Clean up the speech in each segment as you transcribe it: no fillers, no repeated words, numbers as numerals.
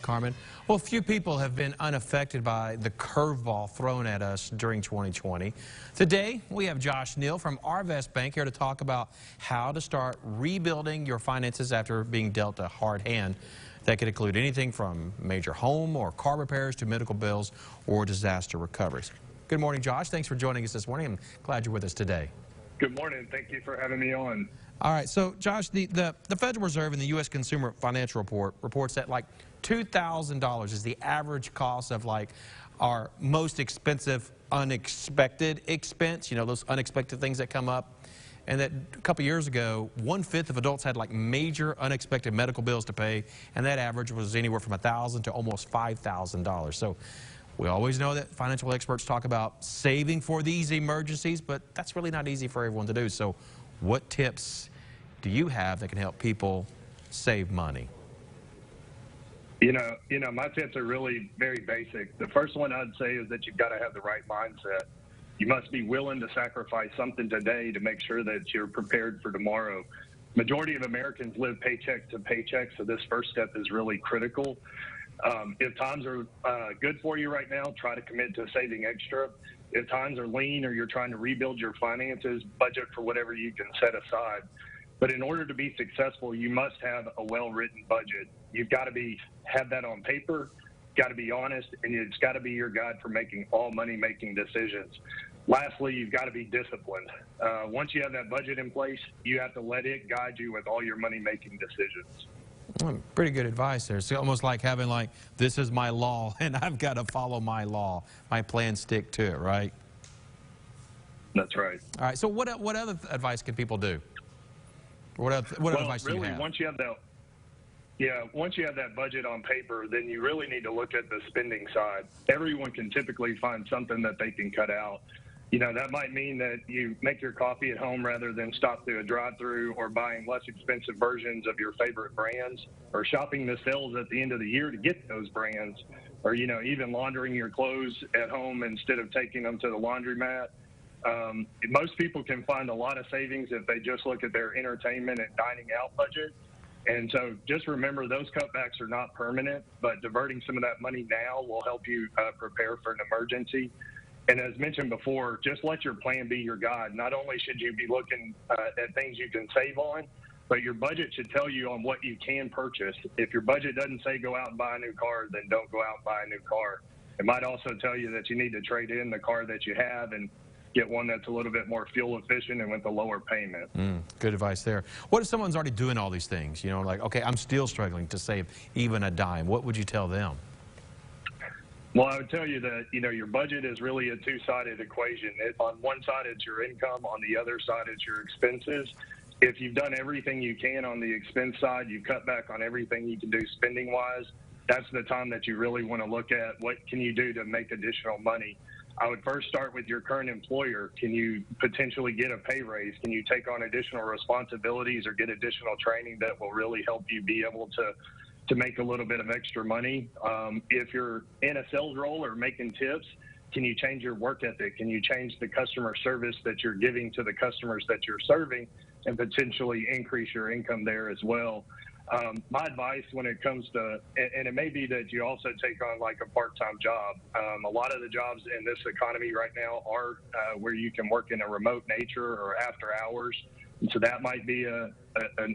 Carmen. Well, few people have been unaffected by the curveball thrown at us during 2020. Today, we have Josh Neal from Arvest Bank here to talk about how to start rebuilding your finances after being dealt a hard hand. That could include anything from major home or car repairs to medical bills or disaster recoveries. Good morning, Josh. Thanks for joining us this morning. I'm glad you're with us today. Good morning. Thank you for having me on. All right. So, Josh, the Federal Reserve and the U.S. Consumer Financial Report reports that like $2,000 is the average cost of like our most expensive unexpected expense, you know, those unexpected things that come up. And that a couple years ago, 1/5 of adults had like major unexpected medical bills to pay, and that average was anywhere from $1,000 to almost $5,000. So we always know that financial experts talk about saving for these emergencies, but that's really not easy for everyone to do. So what tips do you have that can help people save money? You know, my tips are really very basic. The first one I'd say is that you've got to have the right mindset. You must be willing to sacrifice something today to make sure that you're prepared for tomorrow. Majority of Americans live paycheck to paycheck, so this first step is really critical. If times are good for you right now, try to commit to saving extra. If times are lean or you're trying to rebuild your finances, budget for whatever you can set aside. But in order to be successful, you must have a well-written budget. You've got to have that on paper, got to be honest, and it's got to be your guide for making all money-making decisions. Lastly, you've got to be disciplined. Once you have that budget in place, you have to let it guide you with all your money-making decisions. Pretty good advice there. It's almost like having like, this is my law, and I've got to follow my law. My plan, stick to it, right? That's right. All right, so what other advice can people do? What advice do you have? Once you have that budget on paper, then you really need to look at the spending side. Everyone can typically find something that they can cut out. You know, that might mean that you make your coffee at home rather than stop through a drive-through, or buying less expensive versions of your favorite brands, or shopping the sales at the end of the year to get those brands, or, you know, even laundering your clothes at home instead of taking them to the laundromat. Most people can find a lot of savings if they just look at their entertainment and dining out budget. And so just remember, those cutbacks are not permanent, but diverting some of that money now will help you prepare for an emergency. And as mentioned before, just let your plan be your guide. Not only should you be looking at things you can save on, but your budget should tell you on what you can purchase. If your budget doesn't say go out and buy a new car, then don't go out and buy a new car. It might also tell you that you need to trade in the car that you have and get one that's a little bit more fuel efficient and with a lower payment. Good advice there. What if someone's already doing all these things? You know, like, okay, I'm still struggling to save even a dime. What would you tell them? Well, I would tell you that, you know, your budget is really a two-sided equation. On one side, it's your income. On the other side, it's your expenses. If you've done everything you can on the expense side, you cut back on everything you can do spending-wise, that's the time that you really want to look at what can you do to make additional money. I would first start with your current employer. Can you potentially get a pay raise? Can you take on additional responsibilities or get additional training that will really help you be able to make a little bit of extra money? If you're in a sales role or making tips, can you change your work ethic? Can you change the customer service that you're giving to the customers that you're serving and potentially increase your income there as well? My advice when it comes to, and it may be that you also take on like a part-time job. A lot of the jobs in this economy right now are where you can work in a remote nature or after hours. And so that might be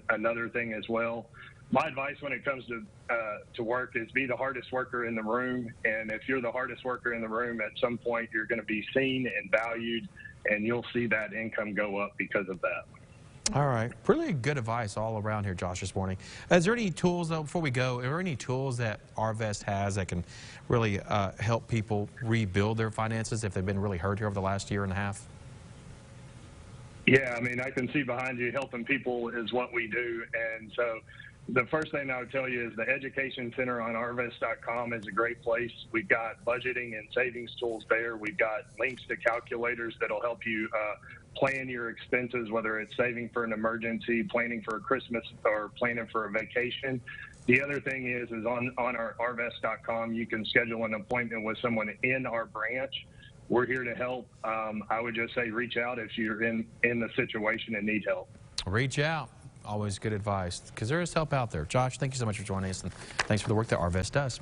another thing as well. My advice when it comes to work is be the hardest worker in the room. And if you're the hardest worker in the room, at some point you're going to be seen and valued, and you'll see that income go up because of that. All right. Really good advice all around here, Josh, this morning. Is there any tools, though, before we go, are there any tools that Arvest has that can really help people rebuild their finances if they've been really hurt here over the last year and a half? Yeah, I mean, I can see behind you, helping people is what we do. And so the first thing I would tell you is the Education Center on Arvest.com is a great place. We've got budgeting and savings tools there. We've got links to calculators that'll help you plan your expenses, whether it's saving for an emergency, planning for a Christmas, or planning for a vacation. The other thing is on our Arvest.com, you can schedule an appointment with someone in our branch. We're here to help. I would just say reach out if you're in the situation and need help. Reach out. Always good advice, because there is help out there. Josh, thank you so much for joining us, and thanks for the work that Arvest does.